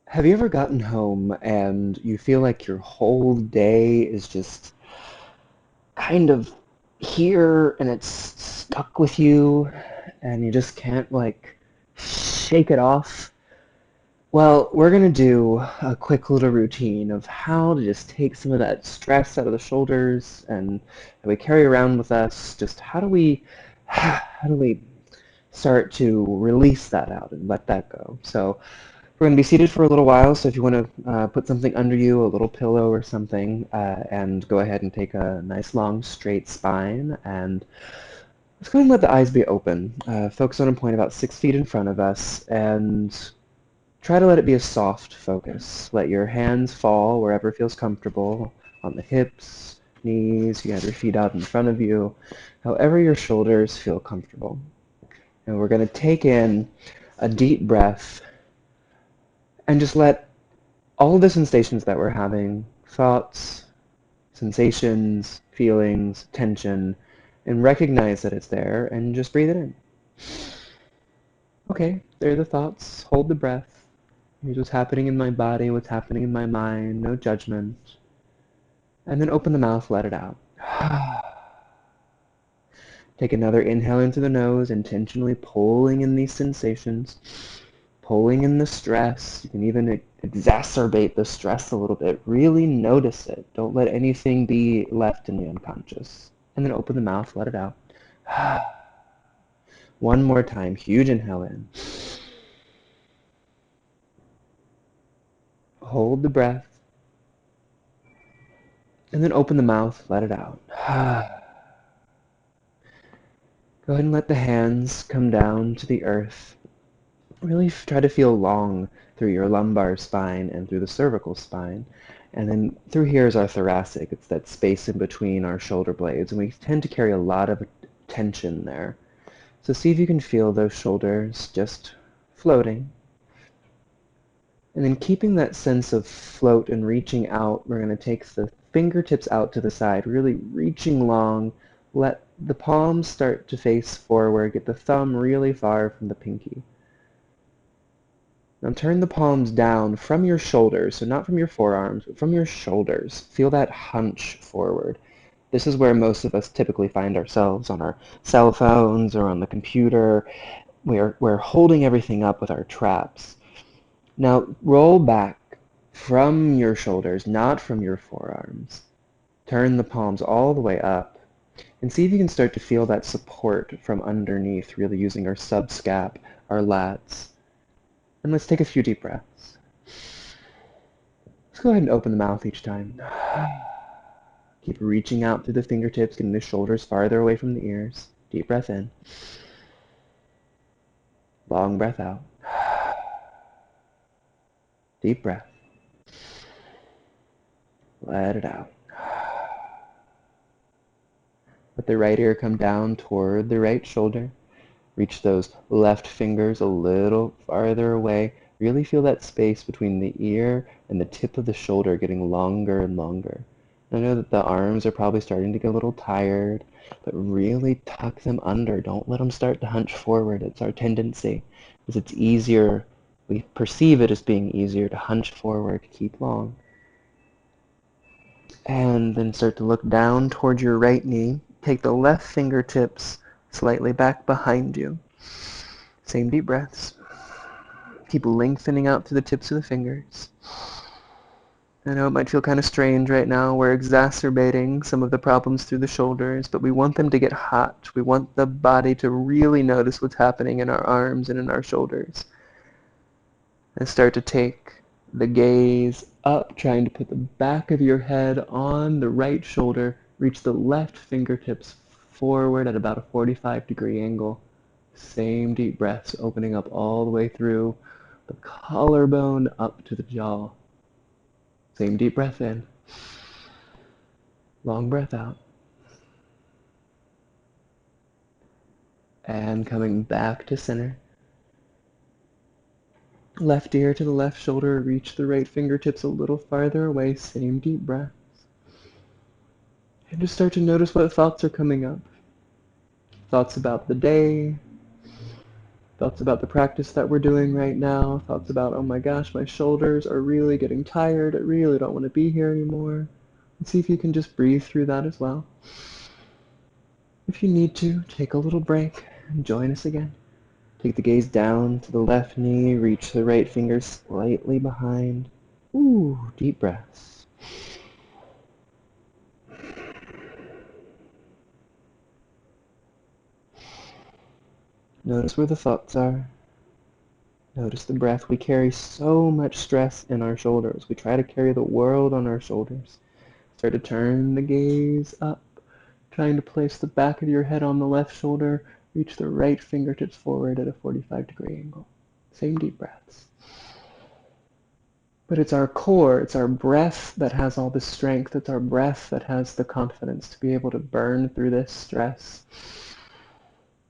Have you ever gotten home and you feel like your whole day is just kind of here and it's stuck with you and you just can't like shake it off? Well, we're going to do a quick little routine of how to just take some of that stress out of the shoulders and that we carry around with us. Just how do we start to release that out and let that go? So we're going to be seated for a little while, so if you want to put something under you, a little pillow or something, and go ahead and take a nice long straight spine, and let's go ahead and let the eyes be open. Focus on a point about 6 feet in front of us, and try to let it be a soft focus. Let your hands fall wherever feels comfortable, on the hips, knees, you have your feet out in front of you, however your shoulders feel comfortable. And we're going to take in a deep breath and just let all of the sensations that we're having, thoughts, sensations, feelings, tension, and recognize that it's there and just breathe it in. Okay, there are the thoughts. Hold the breath. Here's what's happening in my body, what's happening in my mind, no judgment. And then open the mouth, let it out. Take another inhale into the nose, intentionally pulling in these sensations, pulling in the stress. You can even exacerbate the stress a little bit. Really notice it. Don't let anything be left in the unconscious. And then open the mouth, let it out. One more time, huge inhale in. Hold the breath. And then open the mouth, let it out. Go ahead and let the hands come down to the earth. Really try to feel long through your lumbar spine and through the cervical spine. And then through here is our thoracic. It's that space in between our shoulder blades. And we tend to carry a lot of tension there. So see if you can feel those shoulders just floating. And then keeping that sense of float and reaching out, we're going to take the fingertips out to the side, really reaching long. Let the palms start to face forward. Get the thumb really far from the pinky. Now turn the palms down from your shoulders, so not from your forearms, but from your shoulders. Feel that hunch forward. This is where most of us typically find ourselves on our cell phones or on the computer. We're holding everything up with our traps. Now roll back from your shoulders, not from your forearms. Turn the palms all the way up and see if you can start to feel that support from underneath, really using our subscap, our lats. And let's take a few deep breaths. Let's go ahead and open the mouth each time. Keep reaching out through the fingertips, getting the shoulders farther away from the ears. Deep breath in. Long breath out. Deep breath. Let it out. Let the right ear come down toward the right shoulder. Reach those left fingers a little farther away. Really feel that space between the ear and the tip of the shoulder getting longer and longer. I know that the arms are probably starting to get a little tired, but really tuck them under. Don't let them start to hunch forward. It's our tendency, because it's easier. We perceive it as being easier to hunch forward, keep long. And then start to look down towards your right knee. Take the left fingertips slightly back behind you. Same deep breaths. Keep lengthening out through the tips of the fingers. I know it might feel kind of strange right now. We're exacerbating some of the problems through the shoulders, but we want them to get hot. We want the body to really notice what's happening in our arms and in our shoulders. And start to take the gaze up, trying to put the back of your head on the right shoulder. Reach the left fingertips forward at about a 45-degree angle. Same deep breaths, opening up all the way through the collarbone up to the jaw. Same deep breath in. Long breath out. And coming back to center. Left ear to the left shoulder, reach the right fingertips a little farther away, same deep breaths. And just start to notice what thoughts are coming up. Thoughts about the day, Thoughts about the practice that we're doing right now. Thoughts about, oh my gosh, my shoulders are really getting tired. I really don't want to be here anymore. And see if you can just breathe through that as well. If you need to, take a little break and join us again. Take the gaze down to the left knee, reach the right finger slightly behind. Ooh, deep breaths. Notice where the thoughts are. Notice the breath. We carry so much stress in our shoulders. We try to carry the world on our shoulders. Start to turn the gaze up, trying to place the back of your head on the left shoulder. Reach the right fingertips forward at a 45-degree angle. Same deep breaths. But it's our core, it's our breath that has all the strength. It's our breath that has the confidence to be able to burn through this stress,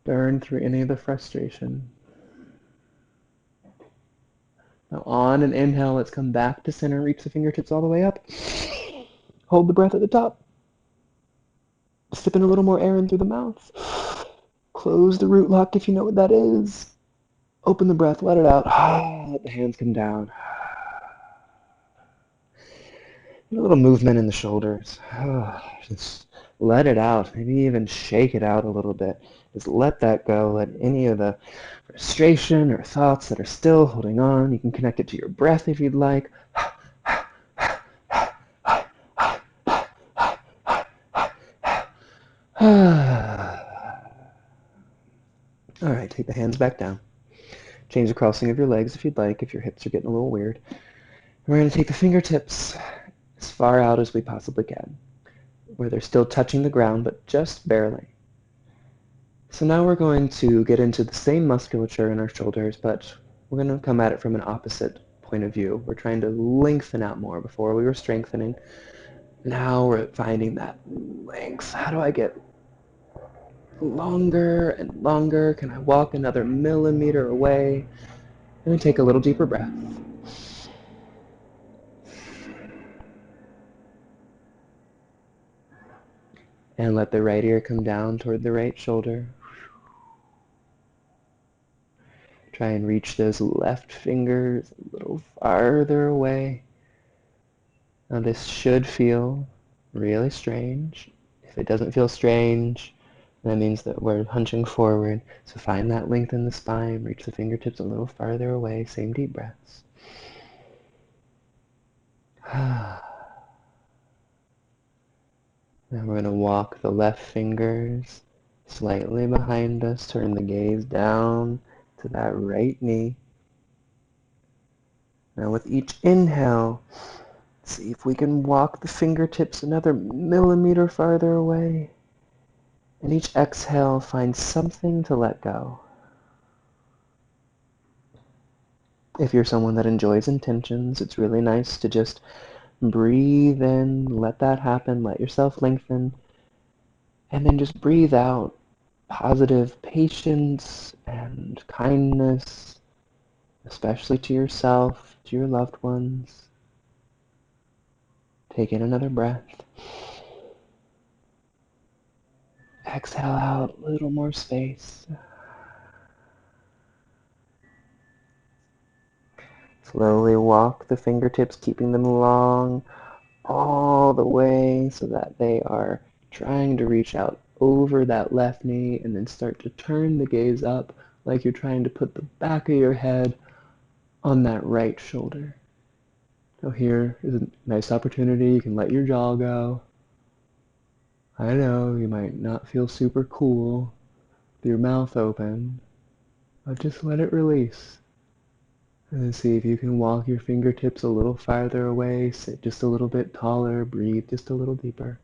burn through any of the frustration. Now on an inhale, let's come back to center, reach the fingertips all the way up. Hold the breath at the top. Sip in a little more air in through the mouth. Close the root lock if you know what that is. Open the breath, let it out. Let the hands come down. A little movement in the shoulders. Just let it out. Maybe even shake it out a little bit. Just let that go. Let any of the frustration or thoughts that are still holding on, you can connect it to your breath if you'd like. All right, take the hands back down. Change the crossing of your legs if you'd like, if your hips are getting a little weird. We're going to take the fingertips as far out as we possibly can, where they're still touching the ground, but just barely. So now we're going to get into the same musculature in our shoulders, but we're going to come at it from an opposite point of view. We're trying to lengthen out more. Before we were strengthening. Now we're finding that length. How do I get longer and longer? Can I walk another millimeter away? And take a little deeper breath. And let the right ear come down toward the right shoulder. Try and reach those left fingers a little farther away. Now this should feel really strange. If it doesn't feel strange, that means that we're hunching forward. So find that length in the spine. Reach the fingertips a little farther away. Same deep breaths. Now we're going to walk the left fingers slightly behind us. Turn the gaze down to that right knee. Now with each inhale, see if we can walk the fingertips another millimeter farther away. And each exhale, find something to let go. If you're someone that enjoys intentions, it's really nice to just breathe in, let that happen, let yourself lengthen, and then just breathe out positive patience and kindness, especially to yourself, to your loved ones. Take in another breath. Exhale out a little more space. Slowly walk the fingertips, keeping them long all the way so that they are trying to reach out over that left knee, and then start to turn the gaze up like you're trying to put the back of your head on that right shoulder. So here is a nice opportunity. You can let your jaw go. I know you might not feel super cool with your mouth open, but just let it release. And then see if you can walk your fingertips a little farther away, sit just a little bit taller, breathe just a little deeper.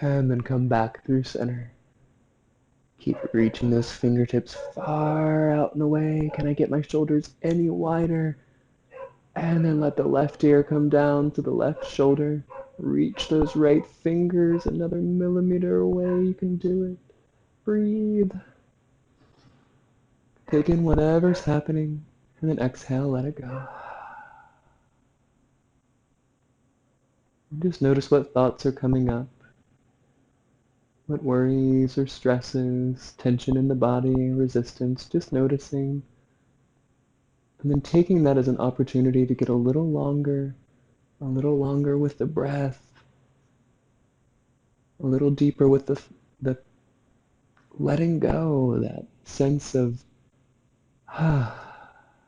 And then come back through center. Keep reaching those fingertips far out and away. Can I get my shoulders any wider? And then let the left ear come down to the left shoulder. Reach those right fingers another millimeter away. You can do it. Breathe. Take in whatever's happening, and then exhale, let it go. Just notice what thoughts are coming up, what worries or stresses, tension in the body, resistance, just noticing. And then taking that as an opportunity to get a little longer with the breath, a little deeper with the letting go, that sense of,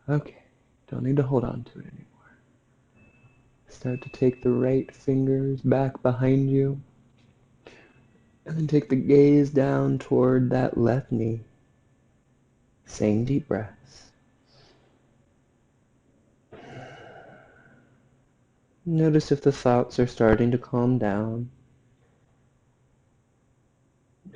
okay, don't need to hold on to it anymore. Start to take the right fingers back behind you, and then take the gaze down toward that left knee. Same deep breaths. Notice if the thoughts are starting to calm down.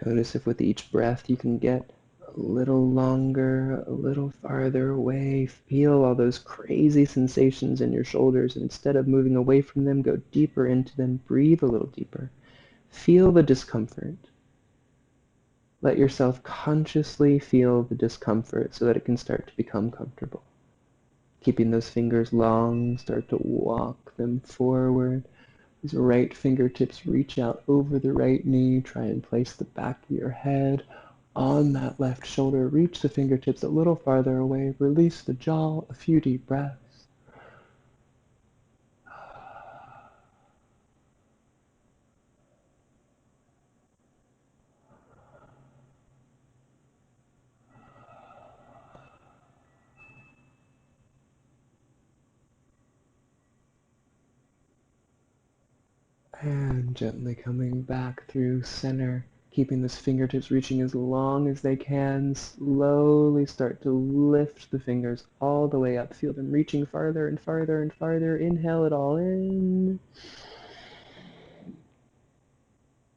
Notice if with each breath you can get a little longer, a little farther away. Feel all those crazy sensations in your shoulders, and instead of moving away from them, go deeper into them. Breathe a little deeper. Feel the discomfort. Let yourself consciously feel the discomfort so that it can start to become comfortable. Keeping those fingers long, start to walk them forward. These right fingertips reach out over the right knee. Try and place the back of your head on that left shoulder. Reach the fingertips a little farther away. Release the jaw. A few deep breaths. And gently coming back through center. Keeping those fingertips reaching as long as they can. Slowly start to lift the fingers all the way up. Feel them reaching farther and farther and farther. Inhale it all in.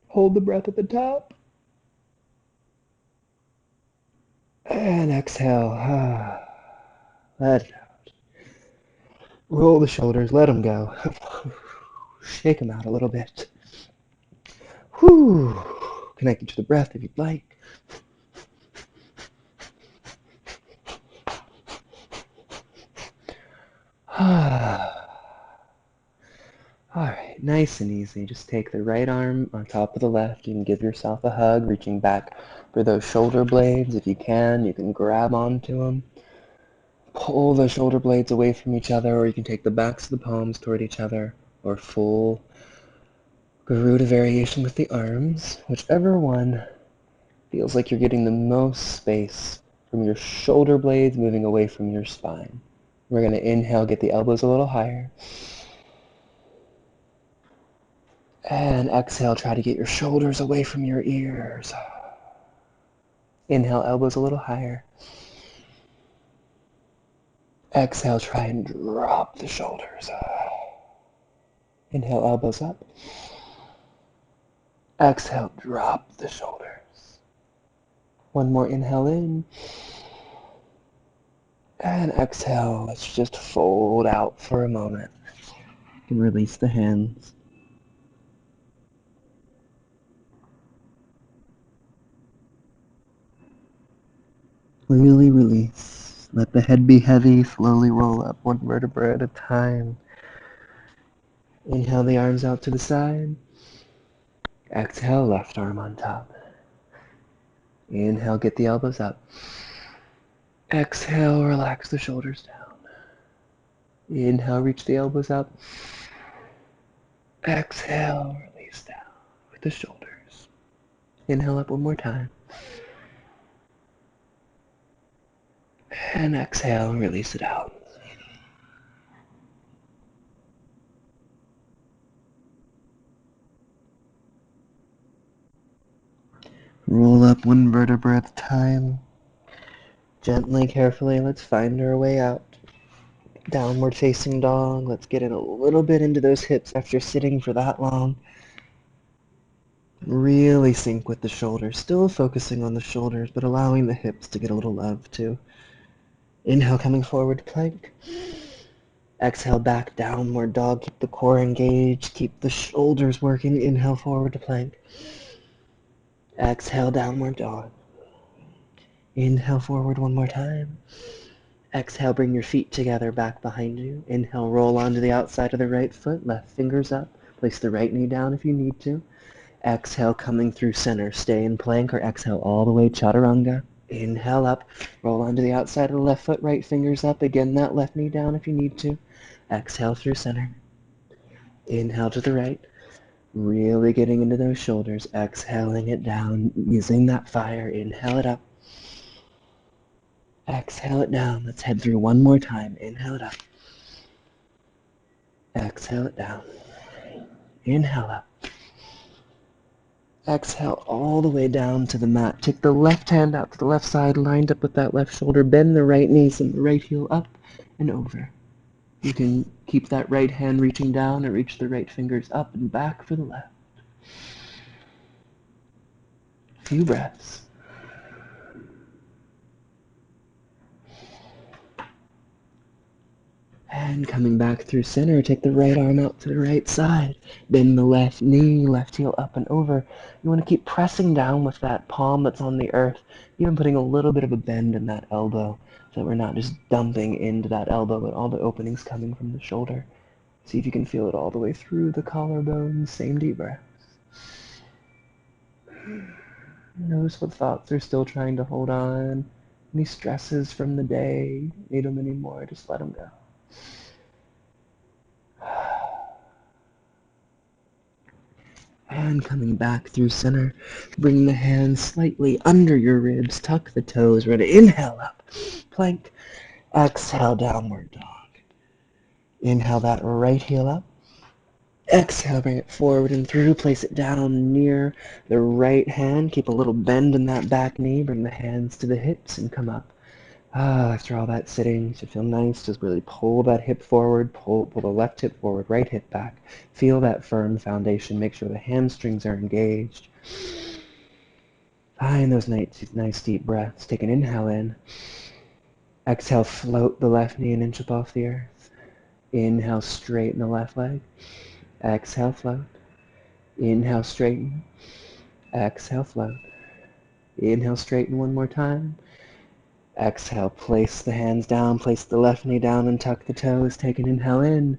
Hold the breath at the top. And exhale. Let it out. Roll the shoulders. Let them go. Shake them out a little bit. Whew. Connected to the breath if you'd like. Alright, nice and easy. Just take the right arm on top of the left. You can give yourself a hug, reaching back for those shoulder blades. If you can grab onto them. Pull the shoulder blades away from each other, or you can take the backs of the palms toward each other, or full Garuda variation with the arms. Whichever one feels like you're getting the most space from your shoulder blades moving away from your spine. We're going to inhale, get the elbows a little higher. And exhale, try to get your shoulders away from your ears. Inhale, elbows a little higher. Exhale, try and drop the shoulders. Inhale, elbows up. Exhale, drop the shoulders. One more inhale in. And exhale, let's just fold out for a moment. You can release the hands. Really release. Let the head be heavy. Slowly roll up one vertebra at a time. Inhale the arms out to the side. Exhale, left arm on top. Inhale, get the elbows up. Exhale, relax the shoulders down. Inhale, reach the elbows up. Exhale, release down with the shoulders. Inhale up one more time. And exhale, release it out. Roll up one vertebra at a time. Gently, carefully, let's find our way out. Downward facing dog. Let's get in a little bit into those hips after sitting for that long. Really sink with the shoulders. Still focusing on the shoulders, but allowing the hips to get a little love too. Inhale, coming forward, plank. Exhale, back, downward dog. Keep the core engaged. Keep the shoulders working. Inhale, forward to plank. Exhale, downward dog. Inhale forward one more time. Exhale, bring your feet together back behind you. Inhale, roll onto the outside of the right foot, left fingers up. Place the right knee down if you need to. Exhale, coming through center. Stay in plank or exhale all the way chaturanga. Inhale up, roll onto the outside of the left foot, right fingers up. Again, that left knee down if you need to. Exhale through center. Inhale to the right. Really getting into those shoulders. Exhaling it down, using that fire. Inhale it up. Exhale it down. Let's head through one more time. Inhale it up. Exhale it down. Inhale up. Exhale all the way down to the mat. Take the left hand out to the left side, lined up with that left shoulder. Bend the right knee, send the right heel up and over. You can keep that right hand reaching down or reach the right fingers up and back for the left. Few breaths. And coming back through center, take the right arm out to the right side. Bend the left knee, left heel up and over. You want to keep pressing down with that palm that's on the earth, even putting a little bit of a bend in that elbow so that we're not just dumping into that elbow, but all the openings coming from the shoulder. See if you can feel it all the way through the collarbones. Same deep breath. Notice what thoughts are still trying to hold on. Any stresses from the day, need them anymore, just let them go. And coming back through center, bring the hands slightly under your ribs, tuck the toes, ready to inhale up, plank, exhale, downward dog. Inhale that right heel up, exhale, bring it forward and through, place it down near the right hand, keep a little bend in that back knee, bring the hands to the hips and come up. After all that sitting, should feel nice. Just really pull that hip forward, pull the left hip forward, right hip back. Feel that firm foundation. Make sure the hamstrings are engaged. Find those nice deep breaths. Take an inhale in. Exhale, float the left knee an inch above the earth. Inhale, straighten the left leg. Exhale, float. Inhale, straighten. Exhale, float. Inhale, straighten one more time. Exhale, place the hands down, place the left knee down and tuck the toes. Take an inhale in.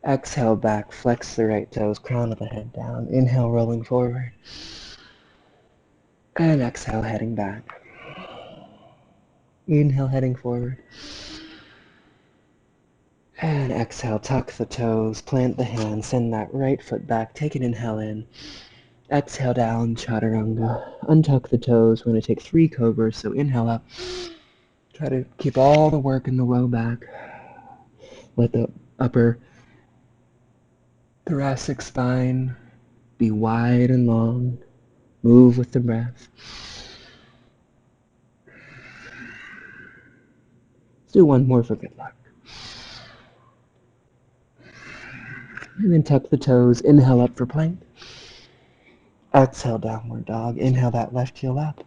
Exhale back, flex the right toes, crown of the head down. Inhale, rolling forward. And exhale, heading back. Inhale, heading forward. And exhale, tuck the toes, plant the hands, send that right foot back. Take an inhale in. Exhale down, chaturanga. Untuck the toes. We're going to take 3 cobras, so inhale up. Try to keep all the work in the low back. Let the upper thoracic spine be wide and long. Move with the breath. Let's do one more for good luck. And then tuck the toes. Inhale up for plank. Exhale, downward dog. Inhale that left heel up.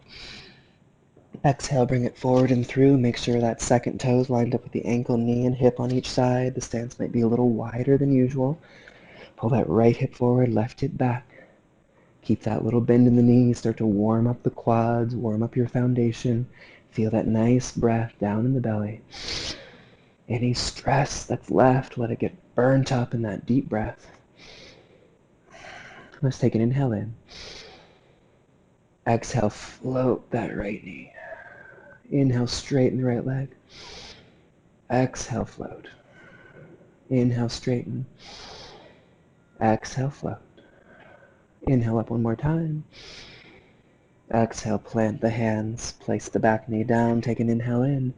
Exhale, bring it forward and through. Make sure that second toe is lined up with the ankle, knee, and hip on each side. The stance might be a little wider than usual. Pull that right hip forward, left hip back. Keep that little bend in the knees. Start to warm up the quads, warm up your foundation. Feel that nice breath down in the belly. Any stress that's left, let it get burnt up in that deep breath. Let's take an inhale in. Exhale, float that right knee. Inhale, straighten the right leg. Exhale, float. Inhale, straighten. Exhale, float. Inhale up one more time. Exhale, plant the hands. Place the back knee down. Take an inhale in.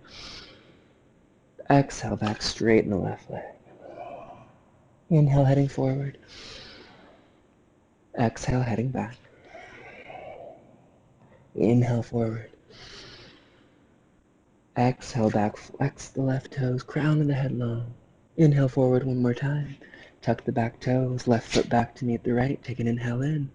Exhale, back, straighten the left leg. Inhale, heading forward. Exhale, heading back. Inhale, forward. Exhale, back, flex the left toes, crown of the head long. Inhale, forward one more time. Tuck the back toes, left foot back to meet the right. Take an inhale in.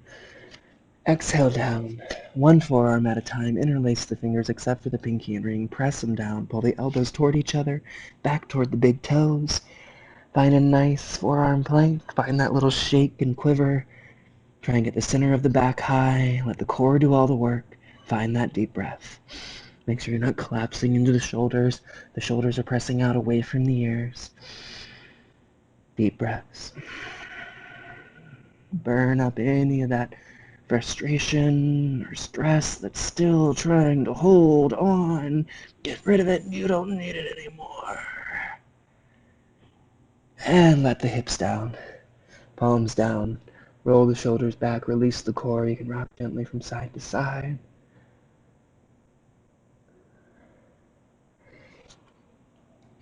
Exhale down. One forearm at a time. Interlace the fingers except for the pinky and ring. Press them down. Pull the elbows toward each other. Back toward the big toes. Find a nice forearm plank. Find that little shake and quiver. Try and get the center of the back high. Let the core do all the work. Find that deep breath. Make sure you're not collapsing into the shoulders. The shoulders are pressing out away from the ears. Deep breaths. Burn up any of that frustration or stress that's still trying to hold on. Get rid of it. You don't need it anymore. And let the hips down. Palms down. Roll the shoulders back. Release the core. You can rock gently from side to side.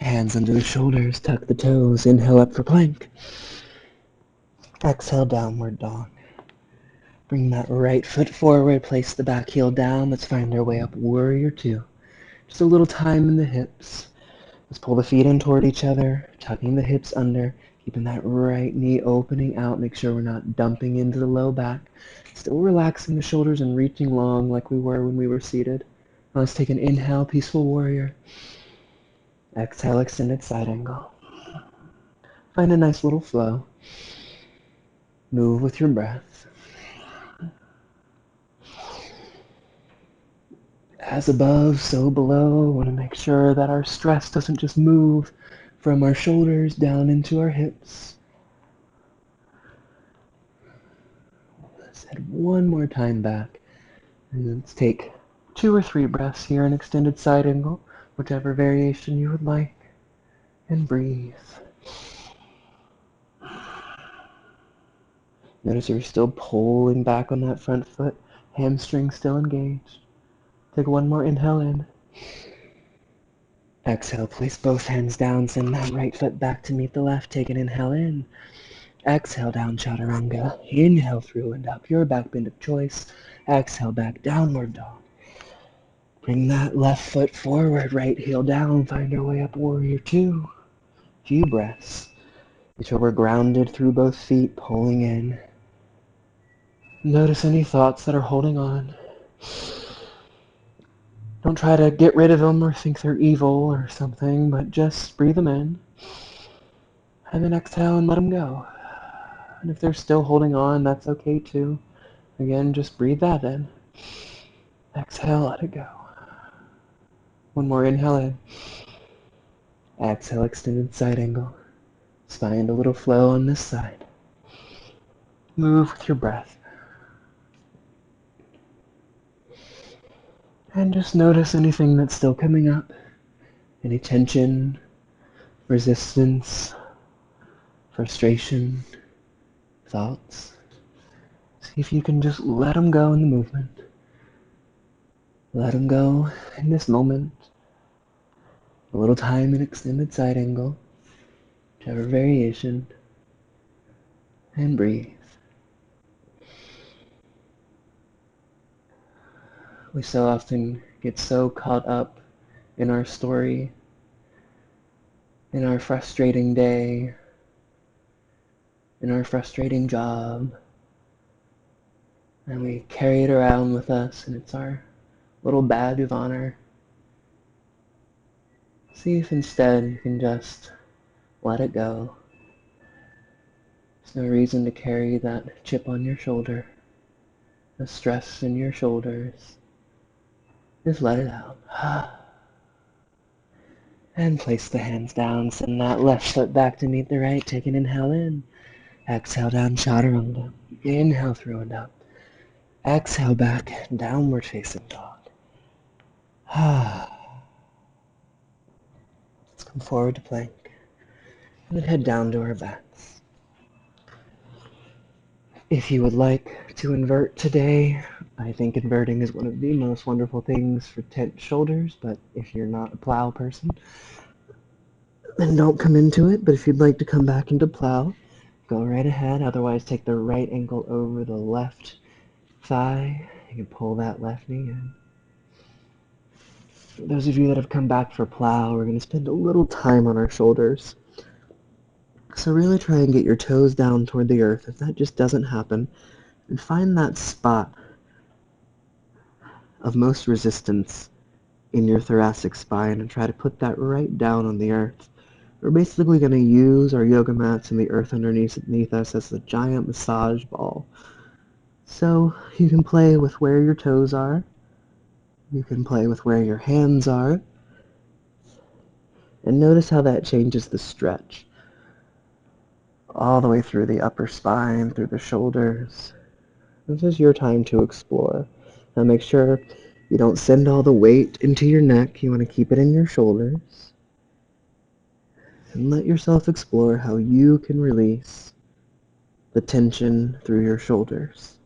Hands under the shoulders. Tuck the toes. Inhale up for plank. Exhale, downward dog. Bring that right foot forward. Place the back heel down. Let's find our way up. Warrior two. Just a little time in the hips. Let's pull the feet in toward each other, tucking the hips under, keeping that right knee opening out. Make sure we're not dumping into the low back. Still relaxing the shoulders and reaching long like we were when we were seated. Now let's take an inhale, peaceful warrior. Exhale, extended side angle. Find a nice little flow. Move with your breath. As above, so below. We want to make sure that our stress doesn't just move from our shoulders down into our hips. Let's head one more time back. And let's take 2 or 3 breaths here in extended side angle, whichever variation you would like. And breathe. Notice you're still pulling back on that front foot. Hamstring still engaged. Take one more inhale in. Exhale, place both hands down. Send that right foot back to meet the left. Take an inhale in. Exhale, down chaturanga. Inhale through and up. Your back bend of choice. Exhale, back downward dog. Bring that left foot forward. Right heel down. Find our way up, warrior two. Few breaths. Make sure we're grounded through both feet, pulling in. Notice any thoughts that are holding on. Don't try to get rid of them or think they're evil or something, but just breathe them in. And then exhale and let them go. And if they're still holding on, that's okay too. Again, just breathe that in. Exhale, let it go. One more inhale in. Exhale, extended side angle. Let's find a little flow on this side. Move with your breath. And just notice anything that's still coming up. Any tension, resistance, frustration, thoughts. See if you can just let them go in the movement. Let them go in this moment. A little time in extended side angle, whichever variation. And breathe. We so often get so caught up in our story, in our frustrating day, in our frustrating job, and we carry it around with us, and it's our little badge of honor. See if instead you can just let it go. There's no reason to carry that chip on your shoulder, the stress in your shoulders. Just let it out. And place the hands down. Send that left foot back to meet the right. Take an inhale in. Exhale down, chaturanga. Inhale through and up. Exhale back, downward facing dog. Let's come forward to plank. And then head down to our backs. If you would like to invert today, I think inverting is one of the most wonderful things for tense shoulders, but if you're not a plow person, then don't come into it. But if you'd like to come back into plow, go right ahead. Otherwise, take the right ankle over the left thigh. You can pull that left knee in. For those of you that have come back for plow, we're going to spend a little time on our shoulders. So really try and get your toes down toward the earth. If that just doesn't happen, and find that spot of most resistance in your thoracic spine and try to put that right down on the earth. We're basically going to use our yoga mats and the earth underneath us as a giant massage ball. So you can play with where your toes are, You can play with where your hands are, and notice how that changes the stretch all the way through the upper spine, through the shoulders. This is your time to explore. Now make sure you don't send all the weight into your neck. You want to keep it in your shoulders. And let yourself explore how you can release the tension through your shoulders.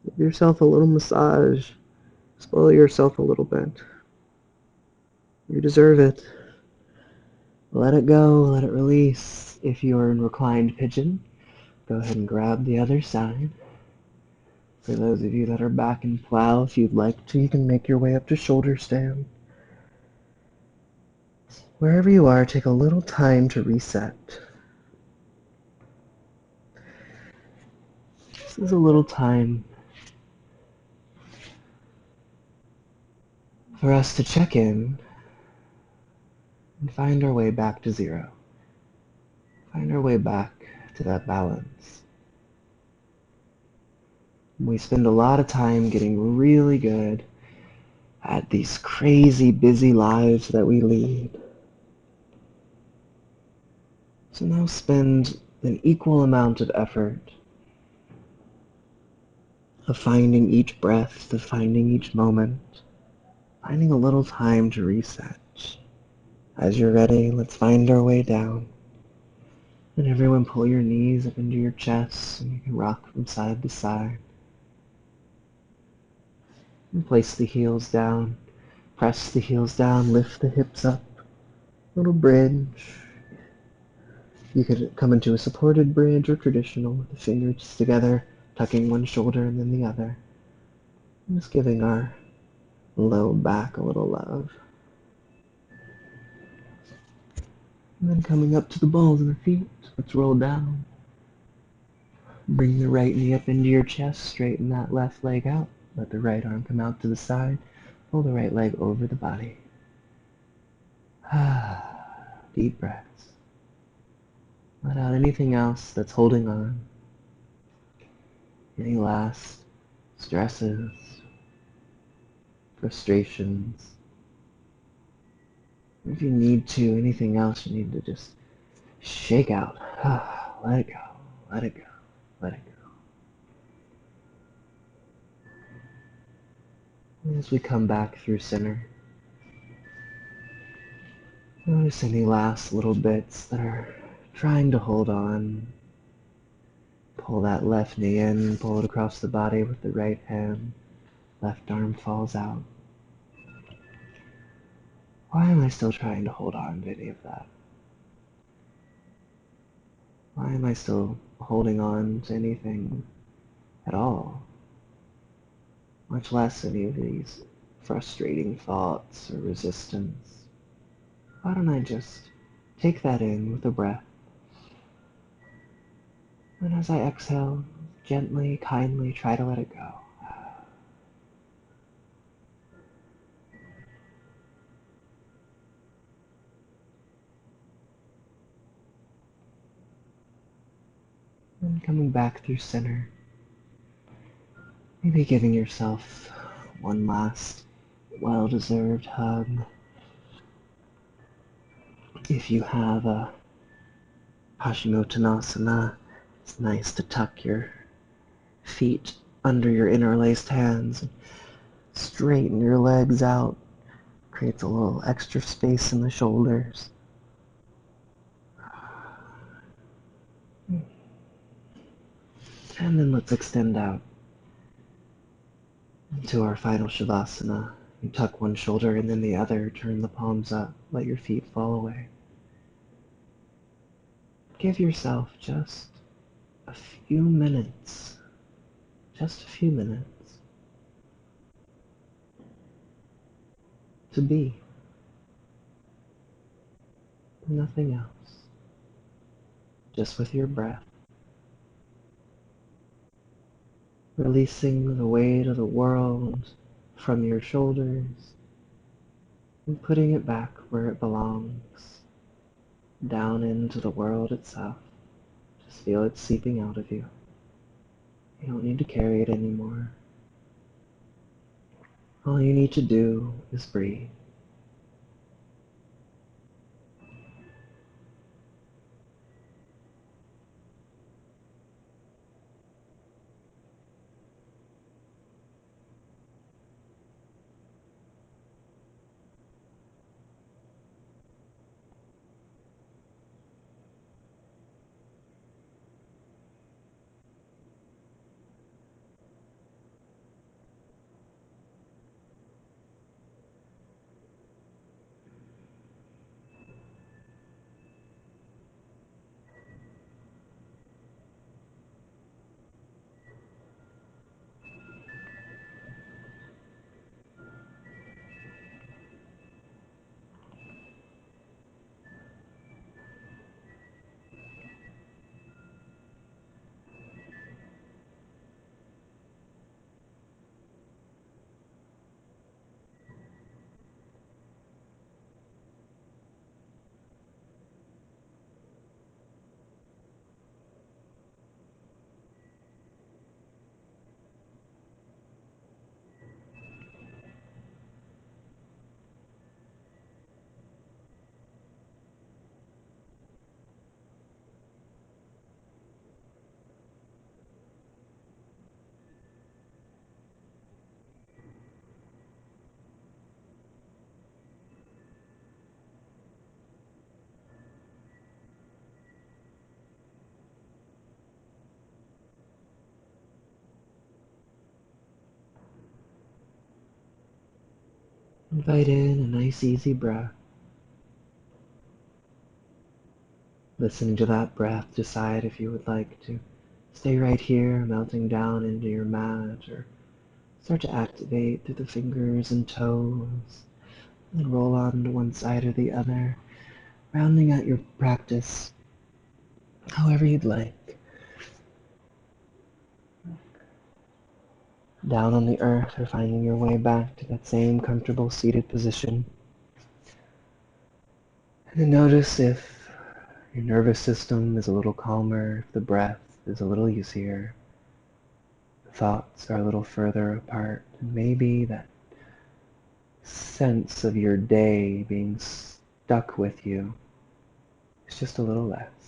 Give yourself a little massage. Spoil yourself a little bit. You deserve it. Let it go. Let it release. If you are in reclined pigeon, go ahead and grab the other side. For those of you that are back in plow, if you'd like to, you can make your way up to shoulder stand. Wherever you are, take a little time to reset. This is a little time for us to check in and find our way back to zero. Find our way back to that balance. We spend a lot of time getting really good at these crazy busy lives that we lead. So now spend an equal amount of effort of finding each breath, of finding each moment, finding a little time to reset. As you're ready, let's find our way down. And everyone pull your knees up into your chest, and you can rock from side to side. And place the heels down. Press the heels down, lift the hips up. Little bridge. You could come into a supported bridge or traditional with the fingers together, tucking one shoulder and then the other. And just giving our low back a little love. And then coming up to the balls of the feet, let's roll down. Bring the right knee up into your chest, straighten that left leg out. Let the right arm come out to the side. Pull the right leg over the body. Deep breaths. Let out anything else that's holding on. Any last stresses, frustrations. If you need to, anything else you need to just shake out. Let it go, let it go, let it go. And as we come back through center, notice any last little bits that are trying to hold on. Pull that left knee in, pull it across the body with the right hand. Left arm falls out. Why am I still trying to hold on to any of that? Why am I still holding on to anything at all? Much less any of these frustrating thoughts or resistance. Why don't I just take that in with a breath? And as I exhale, gently, kindly try to let it go. And coming back through center, maybe giving yourself one last well-deserved hug. If you have a Paschimottanasana, it's nice to tuck your feet under your interlaced hands and straighten your legs out. Creates a little extra space in the shoulders. And then let's extend out into our final Shavasana. You tuck one shoulder and then the other, turn the palms up, let your feet fall away. Give yourself just a few minutes, to be. Nothing else. Just with your breath. Releasing the weight of the world from your shoulders and putting it back where it belongs, down into the world itself. Just feel it seeping out of you. You don't need to carry it anymore. All you need to do is breathe. Invite in a nice easy breath. Listening to that breath, decide if you would like to stay right here, melting down into your mat, or start to activate through the fingers and toes, and roll on to one side or the other, rounding out your practice however you'd like. Down on the earth or finding your way back to that same comfortable seated position. And then notice if your nervous system is a little calmer, if the breath is a little easier, the thoughts are a little further apart, and maybe that sense of your day being stuck with you is just a little less.